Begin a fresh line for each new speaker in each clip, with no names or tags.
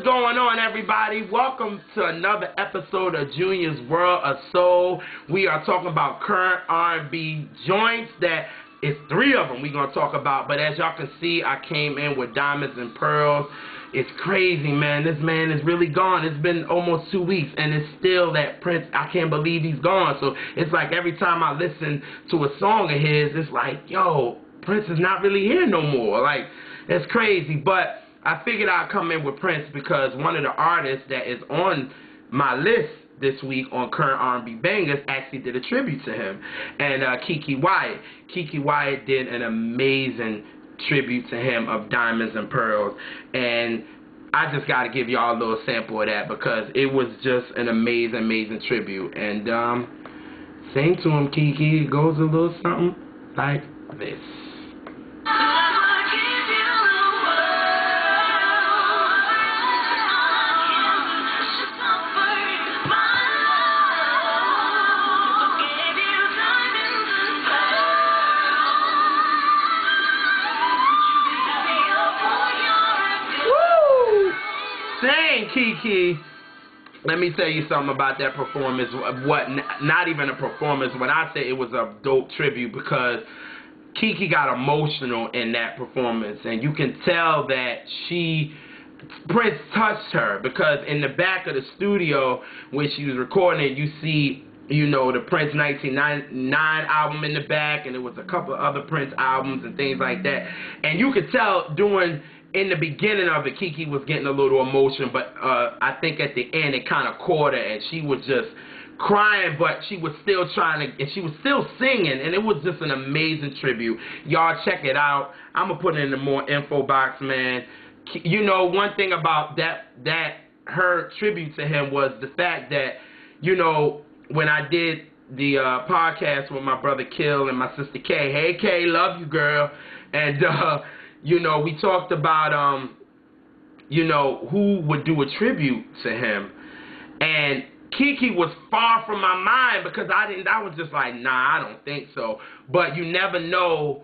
going on, everybody? Welcome to another episode of Junior's World of Soul. We are talking about current R&B joints. That is 3 of them we're going to talk about. But as y'all can see, I came in with Diamonds and Pearls. It's crazy, man. This man is really gone. It's been almost 2 weeks, and it's still that Prince. I can't believe he's gone. So it's like every time I listen to a song of his, it's like, yo, Prince is not really here no more. Like, it's crazy. But I figured I'd come in with Prince because one of the artists that is on my list this week on current R&B Bangers actually did a tribute to him. And KeKe Wyatt. KeKe Wyatt did an amazing tribute to him of Diamonds and Pearls. And I just got to give y'all a little sample of that because it was just an amazing, amazing tribute. And sing to him, KeKe. It goes a little something like this. Dang, KeKe. Let me tell you something about that performance. Not even a performance. When I say it was a dope tribute, because KeKe got emotional in that performance, and you can tell that Prince touched her, because in the back of the studio where she was recording it, you see, you know, the Prince 1999 album in the back, and there was a couple of other Prince albums and things like that, and you could tell in the beginning of it, KeKe was getting a little emotion, but I think at the end it kind of caught her, and she was just crying, but she was still trying to, and she was still singing, and it was just an amazing tribute. Y'all check it out. I'm going to put it in the more info box, man. You know, one thing about her tribute to him was the fact that, you know, when I did the podcast with my brother Kill and my sister Kay, hey Kay, love you, girl, and you know, we talked about, you know, who would do a tribute to him. And KeKe was far from my mind because I was just like, nah, I don't think so. But you never know,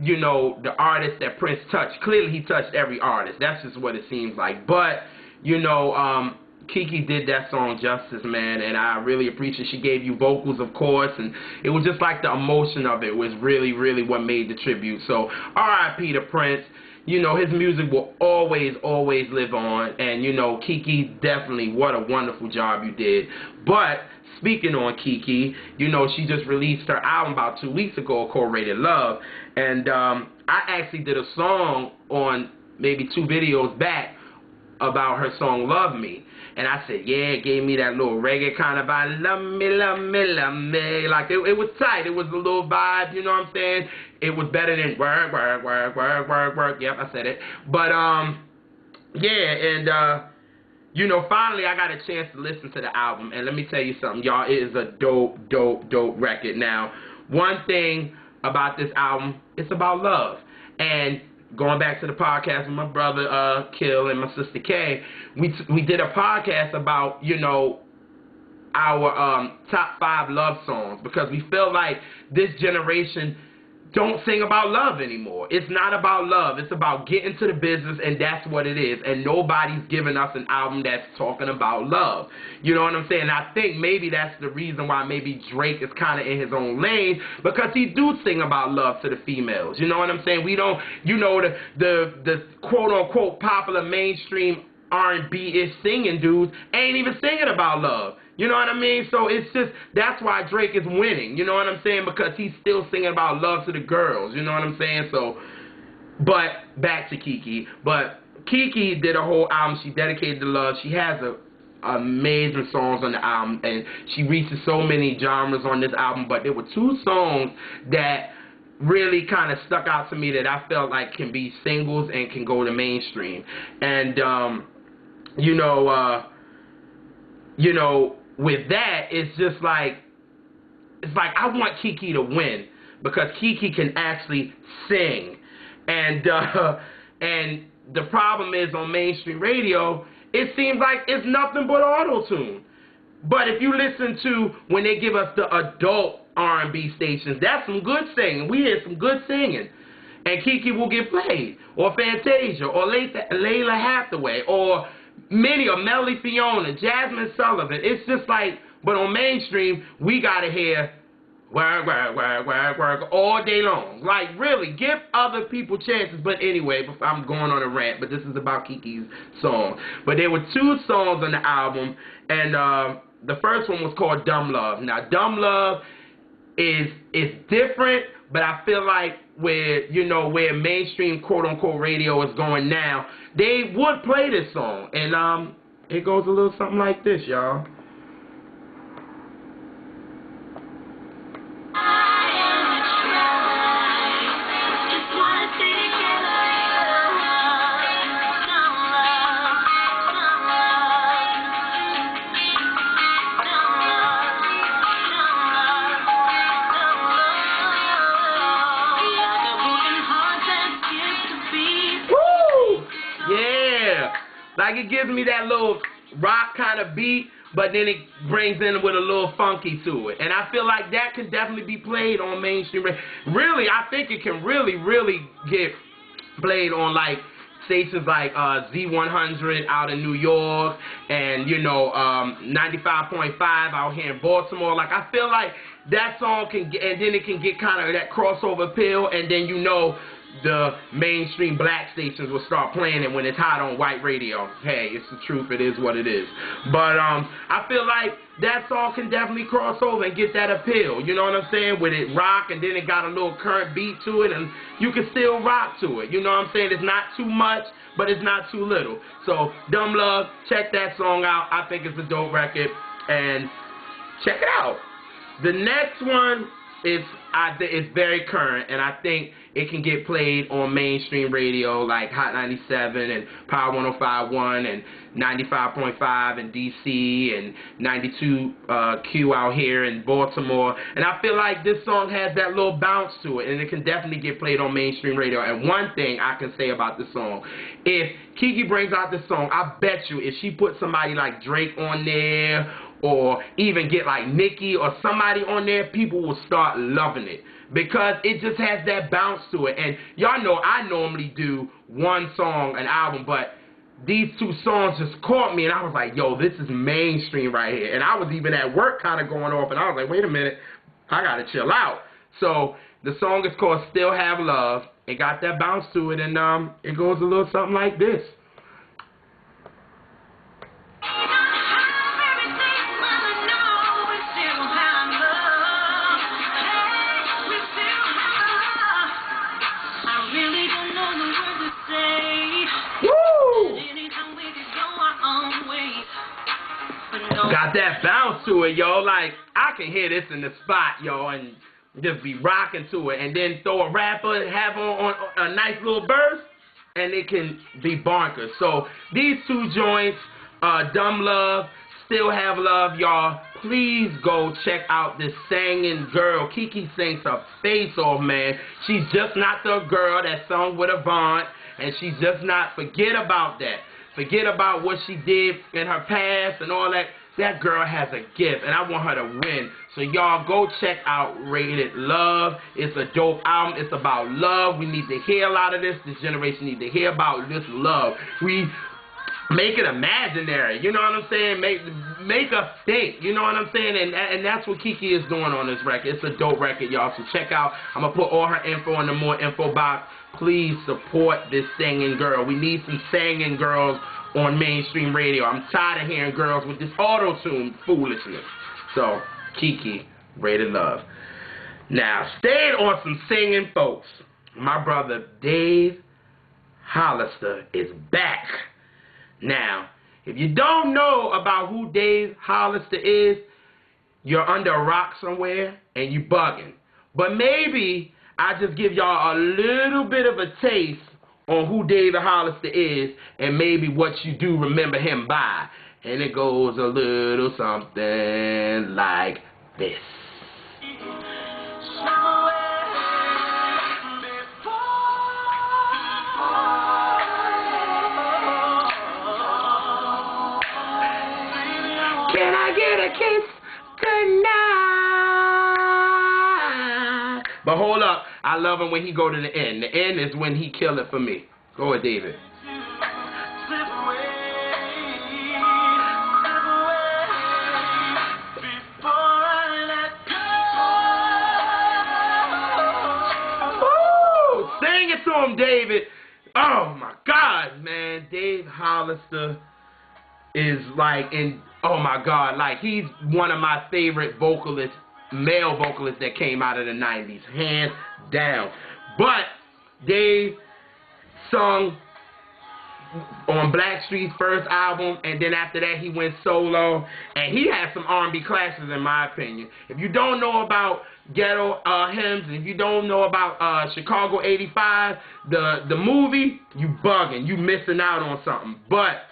you know, the artist that Prince touched. Clearly he touched every artist. That's just what it seems like. But, you know, KeKe did that song justice, man, and I really appreciate it. She gave you vocals, of course, and it was just like the emotion of it was really, really what made the tribute. So, R.I.P. to Prince. You know, his music will always, always live on, and, you know, KeKe, definitely, what a wonderful job you did. But, speaking on KeKe, you know, she just released her album about 2 weeks ago called Rated Love, and I actually did a song on maybe 2 videos back about her song Love Me. And I said, yeah, it gave me that little reggae kind of vibe. Love me, love me, love me. Like, it was tight. It was a little vibe, you know what I'm saying? It was better than work, work, work, work, work, work. Yep, I said it. But, yeah, and, you know, finally I got a chance to listen to the album. And let me tell you something, y'all. It is a dope, dope, dope record. Now, one thing about this album, it's about love. And going back to the podcast with my brother Kill and my sister Kay, we did a podcast about, you know, our top 5 love songs, because we feel like this generation don't sing about love anymore. It's not about love. It's about getting to the business, and that's what it is. And nobody's giving us an album that's talking about love. You know what I'm saying? I think maybe that's the reason why maybe Drake is kind of in his own lane, because he do sing about love to the females. You know what I'm saying? We don't, you know, the quote-unquote popular mainstream R&B-ish singing dudes ain't even singing about love. You know what I mean? So it's just, that's why Drake is winning. You know what I'm saying? Because he's still singing about love to the girls. You know what I'm saying? So, but back to KeKe. But KeKe did a whole album. She dedicated to love. She has amazing songs on the album, and she reaches so many genres on this album. But there were 2 songs that really kind of stuck out to me that I felt like can be singles and can go to mainstream. And you know, with that, it's just like, it's like I want KeKe to win, because KeKe can actually sing. And the problem is, on mainstream radio, it seems like it's nothing but auto-tune. But if you listen to when they give us the adult R&B stations, that's some good singing. We hear some good singing. And KeKe will get played. Or Fantasia, or Layla Hathaway, or many of Melly Fiona, Jasmine Sullivan. It's just like, but on mainstream, we gotta hear work, work, work, work, work all day long. Like, really, give other people chances. But anyway, I'm going on a rant, but this is about KeKe's song. But there were 2 songs on the album, and the first one was called Dumb Love. Now, Dumb Love is different, but I feel like where mainstream quote-unquote radio is going now, they would play this song. And it goes a little something like this, y'all. Like, it gives me that little rock kind of beat, but then it brings in with a little funky to it. And I feel like that can definitely be played on mainstream radio. Really, I think it can really get played on, like, stations like Z100 out in New York and, 95.5 out here in Baltimore. Like, I feel like that song can get, and then it can get kind of that crossover appeal, and then the mainstream black stations will start playing it when it's hot on white radio. Hey, it's the truth. It is what it is. But I feel like that song can definitely cross over and get that appeal. You know what I'm saying? With it rock, and then it got a little current beat to it, and you can still rock to it. You know what I'm saying? It's not too much, but it's not too little. So, Dumb Love, check that song out. I think it's a dope record, and check it out. The next one is very current, and I think it can get played on mainstream radio like Hot 97 and Power 105.1 and 95.5 in DC and 92Q out here in Baltimore. And I feel like this song has that little bounce to it, and it can definitely get played on mainstream radio. And one thing I can say about this song, if KeKe brings out this song, I bet you if she puts somebody like Drake on there, or even get like Nicki or somebody on there, people will start loving it because it just has that bounce to it. And y'all know I normally do one song an album, but these 2 songs just caught me, and I was like, yo, this is mainstream right here. And I was even at work kind of going off, and I was like, wait a minute, I gotta chill out. So the song is called Still Have Love. It got that bounce to it, and it goes a little something like this. Got that bounce to it, yo. Like, I can hear this in the spot, yo, and just be rocking to it. And then throw a rapper, have on a nice little verse, and it can be bonkers. So, these 2 joints, Dumb Love, Still Have Love, y'all. Please go check out this singing girl. KeKe sings her face off, man. She's just not the girl that sung with Avant, and she's just not, forget about that. Forget about what she did in her past and all that. That girl has a gift, and I want her to win. So y'all go check out Rated Love. It's a dope album. It's about love. We need to hear a lot of this. This generation need to hear about this love. We make it imaginary. You know what I'm saying? Make us think. You know what I'm saying? And that's what KeKe is doing on this record. It's a dope record, y'all. So check out. I'm going to put all her info in the more info box. Please support this singing girl. We need some singing girls on mainstream radio. I'm tired of hearing girls with this auto-tune foolishness. So, KeKe, Rated Love. Now, staying on some singing folks, my brother Dave Hollister is back. Now, if you don't know about who Dave Hollister is, you're under a rock somewhere and you bugging. But maybe I just give y'all a little bit of a taste on who David Hollister is and maybe what you do remember him by. And it goes a little something like this. Can I get a kiss tonight? But hold up, I love him when he go to the end. The end is when he kill it for me. Go ahead, David. Sing it to him, David. Oh my God, man. Dave Hollister is like oh my God, like he's one of my favorite vocalists, male vocalists that came out of the 90s, hands down. But Dave sung on Blackstreet's first album, and then after that he went solo, and he had some R&B classes in my opinion. If you don't know about Ghetto Hymns, and if you don't know about Chicago 85, the movie, you bugging, you missing out on something. But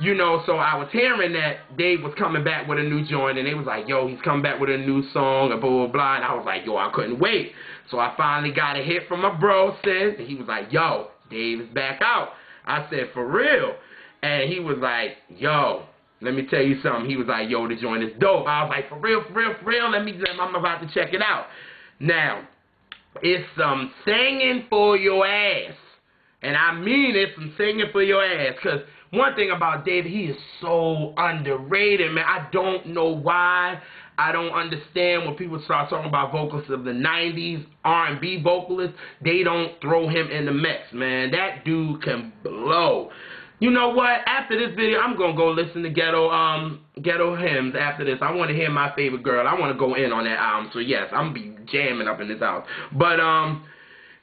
you know, so I was hearing that Dave was coming back with a new joint, and they was like, yo, he's coming back with a new song, and blah, blah, blah, and I was like, yo, I couldn't wait. So I finally got a hit from my bro, Sid, and he was like, yo, Dave is back out. I said, for real? And he was like, yo, let me tell you something. He was like, yo, the joint is dope. I was like, for real, for real, for real? I'm about to check it out. Now, it's some singing for your ass. And I mean it's some singing for your ass. Because one thing about David, he is so underrated, man. I don't know why. I don't understand when people start talking about vocalists of the 90s, R&B vocalists, they don't throw him in the mix, man. That dude can blow. You know what? After this video, I'm going to go listen to Ghetto Hymns after this. I want to hear My Favorite Girl. I want to go in on that album. So, yes, I'm going to be jamming up in this house. But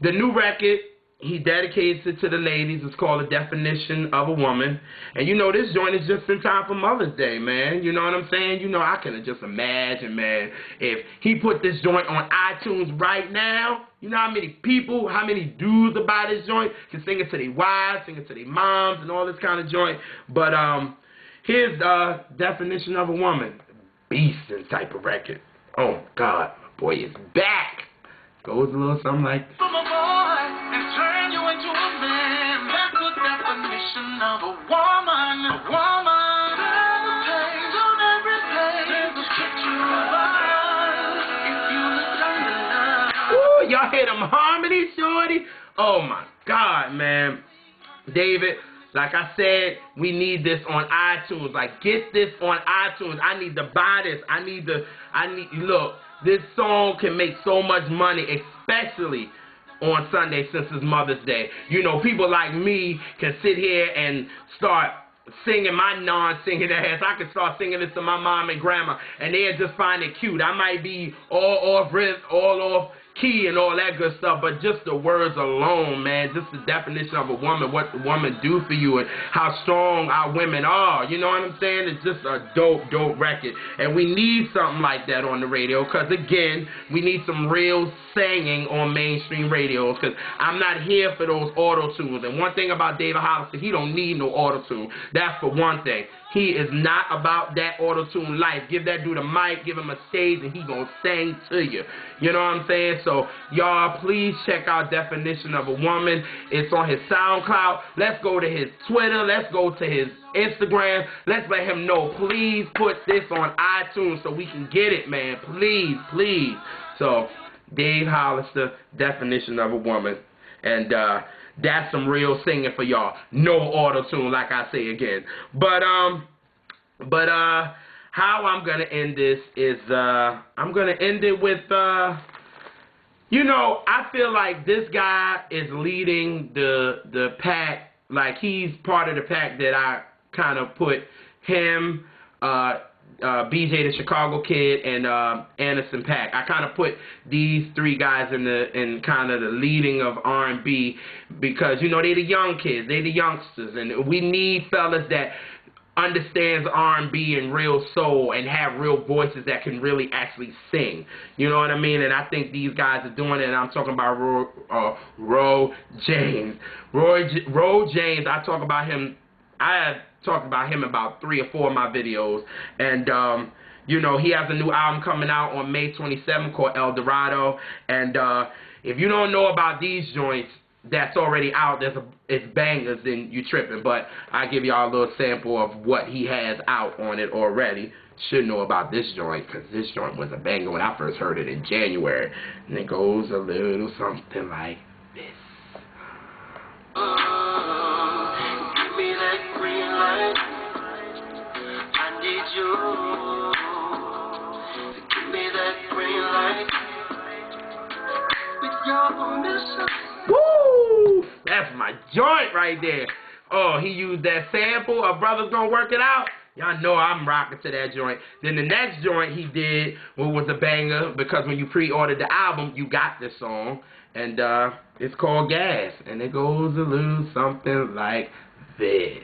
the new record, he dedicates it to the ladies. It's called A Definition of a Woman. And you know, this joint is just in time for Mother's Day, man. You know what I'm saying? You know, I can just imagine, man, if he put this joint on iTunes right now, you know how many people, how many dudes about this joint can sing it to their wives, sing it to their moms, and all this kind of joint. But here's the Definition of a Woman. Beastin' type of record. Oh, God, my boy is back. Goes a little something like this.
From a boy and turn you into a man. That's the definition of a woman. A woman. There's a page on every page. There's a picture of us. If you look under.
Ooh, y'all hear them harmonies, shorty? Oh my God, man. David, like I said, we need this on iTunes. Like, get this on iTunes. I need to buy this. Look. This song can make so much money, especially on Sunday since it's Mother's Day. You know, people like me can sit here and start singing my non-singing ass. I can start singing this to my mom and grandma, and they'll just find it cute. I might be all off key and all that good stuff, but just the words alone, man, just the definition of a woman, what the woman do for you, and how strong our women are. You know what I'm saying? It's just a dope record, and we need something like that on the radio, because again, we need some real singing on mainstream radios, because I'm not here for those auto-tunes. And one thing about David Hollister, he don't need no auto-tune. That's for one thing. He is not about that auto-tune life. Give that dude a mic, give him a stage, and he gonna sing to you. You know what I'm saying? So, y'all, please check out Definition of a Woman. It's on his SoundCloud. Let's go to his Twitter. Let's go to his Instagram. Let's let him know. Please put this on iTunes so we can get it, man. Please, please. So, Dave Hollister, Definition of a Woman. And, that's some real singing for y'all. No auto-tune, like I say again. But how I'm gonna end this is I'm gonna end it with you know, I feel like this guy is leading the pack. Like, he's part of the pack that I kind of put him, BJ the Chicago Kid, and Anderson .Paak. I kind of put these three guys in kind of the leading of R&B, because, you know, they the young kids, they the youngsters, and we need fellas that understands R&B and real soul and have real voices that can really actually sing. You know what I mean? And I think these guys are doing it, and I'm talking about Ro James. Ro James, I talk about him, I have talked about him about 3 or 4 of my videos, and you know, he has a new album coming out on May 27th called ELDorado, and if you don't know about these joints that's already out, it's bangers, then you tripping. But I give y'all a little sample of what he has out on it already. Should know about this joint, because this joint was a banger when I first heard it in January, and it goes a little something like this. Woo! that's my joint right there. Oh, he used that sample, A Brother's Gonna Work It Out. Y'all know I'm rocking to that joint. Then the next joint he did was a banger, because when you pre-ordered the album, you got this song. And it's called Gas. And it goes a little something like this.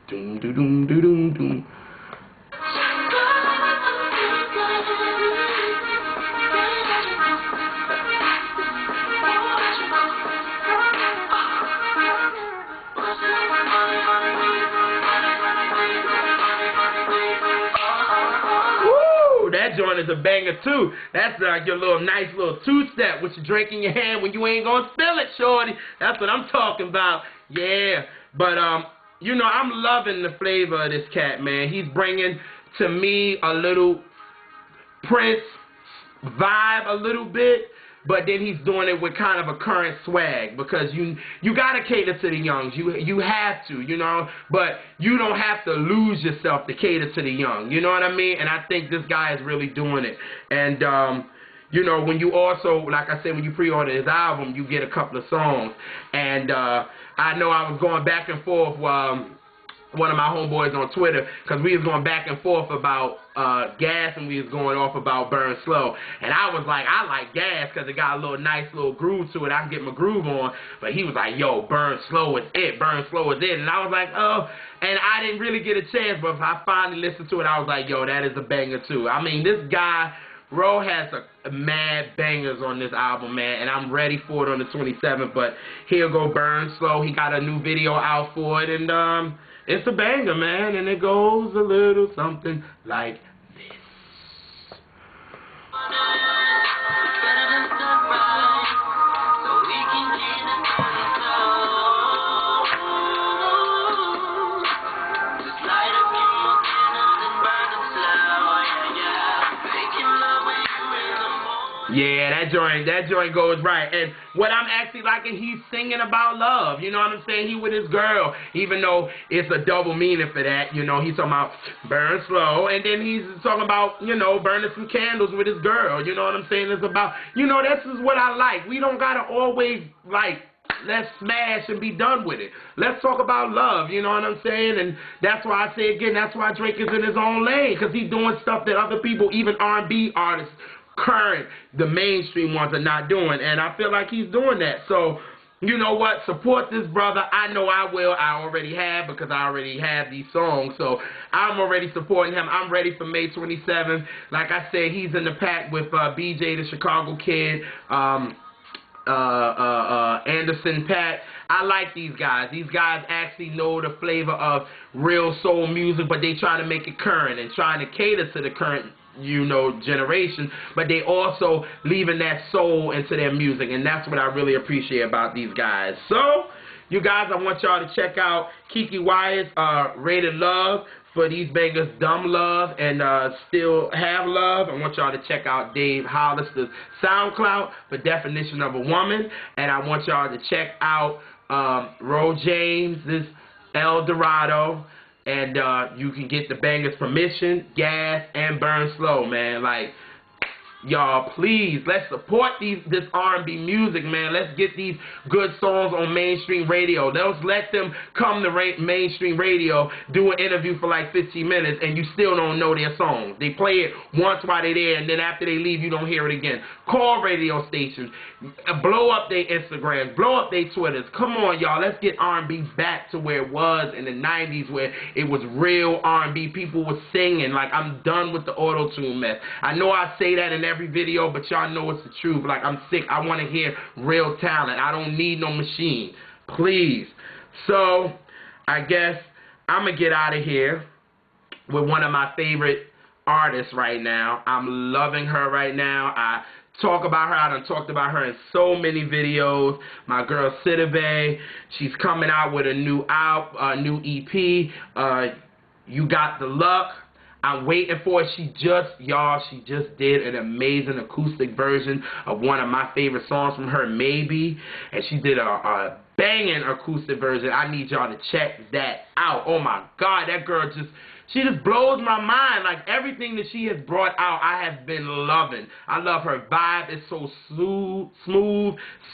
Doom, doom, doom, doom, doom, doom. That joint is a banger too. That's like your little nice little two-step with your drink in your hand when you ain't gonna spill it, shorty. That's what I'm talking about. Yeah. But you know, I'm loving the flavor of this cat, man. He's bringing to me a little Prince vibe a little bit, but then he's doing it with kind of a current swag, because you gotta cater to the youngs. You have to, you know, but you don't have to lose yourself to cater to the young. You know what I mean? And I think this guy is really doing it. And you know, when you also, like I said, when you pre-order his album, you get a couple of songs. And I know I was going back and forth one of my homeboys on Twitter, because we was going back and forth about Gas, and we was going off about Burn Slow. And I was like, I like Gas because it got a little nice little groove to it. I can get my groove on. But he was like, yo, Burn Slow is it. Burn Slow is it. And I was like, oh. And I didn't really get a chance, but if I finally listened to it, I was like, yo, that is a banger too. I mean, this guy, Ro, has a mad bangers on this album, man, and I'm ready for it on the 27th. But here go Burn Slow. He got a new video out for it, and it's a banger, man, and it goes a little something like this. Yeah, that joint goes right. And what I'm actually liking, he's singing about love. You know what I'm saying? He with his girl, even though it's a double meaning for that. You know, he's talking about burn slow, and then he's talking about, you know, burning some candles with his girl. You know what I'm saying? It's about, you know, this is what I like. We don't gotta always like, let's smash and be done with it. Let's talk about love, you know what I'm saying? And that's why I say again, that's why Drake is in his own lane, because he's doing stuff that other people, even R&B artists, current, the mainstream ones, are not doing. And I feel like he's doing that. So, you know what? Support this brother. I know I will. I already have, because I already have these songs. So I'm already supporting him. I'm ready for May 27th. Like I said, he's in the pack with BJ, the Chicago Kid, Anderson .Paak. I like these guys. These guys actually know the flavor of real soul music, but they try to make it current and trying to cater to the current, you know, generation, but they also leaving that soul into their music, and that's what I really appreciate about these guys. So, you guys, I want y'all to check out KeKe Wyatt's Rated Love for these bangers, Dumb Love and Still Have Love. I want y'all to check out Dave Hollister's SoundCloud for Definition of a Woman, and I want y'all to check out Ro James's ELDorado. And you can get the bangers Permission, Gas, and Burn Slow, man. Like, y'all, please, let's support this R&B music, man. Let's get these good songs on mainstream radio. Let's let them come to mainstream radio, do an interview for like 15 minutes, and you still don't know their songs. They play it once while they're there, and then after they leave, you don't hear it again. Call radio stations. Blow up their Instagrams. Blow up their Twitters. Come on, y'all. Let's get R&B back to where it was in the 90s, where it was real R&B. People were singing. Like, I'm done with the auto-tune mess. I know I say that in every video, but y'all know it's the truth. Like, I'm sick. I want to hear real talent. I don't need no machine. Please. So, I guess I'm going to get out of here with one of my favorite artists right now. I'm loving her right now. I talk about her. I done talked about her in so many videos. My girl Sidibe, she's coming out with a new EP. You Got the Luck. I'm waiting for it. She just did an amazing acoustic version of one of my favorite songs from her, Maybe. And she did a banging acoustic version. I need y'all to check that out. Oh my God, that girl She just blows my mind. Like, everything that she has brought out, I have been loving. I love her vibe. It's so smooth,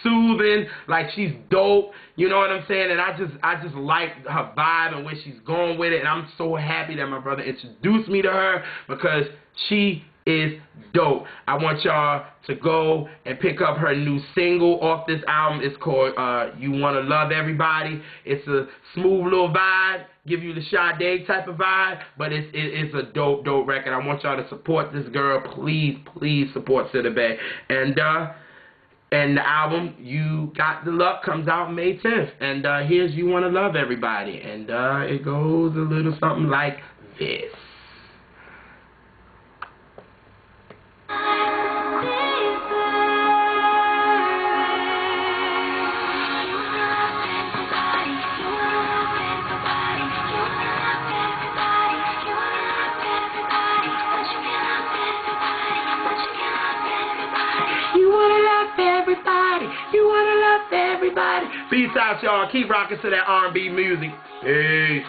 soothing. Like, she's dope. You know what I'm saying? And I just like her vibe and where she's going with it. And I'm so happy that my brother introduced me to her because she is dope. I want y'all to go and pick up her new single off this album. It's called You Wanna Love Everybody. It's a smooth little vibe, give you the Sade type of vibe, but it's a dope record. I want y'all to support this girl. Please support Sidibe. And the album You Got the Luck comes out May 10th. And here's You Wanna Love Everybody. And it goes a little something like this. You wanna love everybody. Peace out, y'all. Keep rocking to that R&B music. Peace.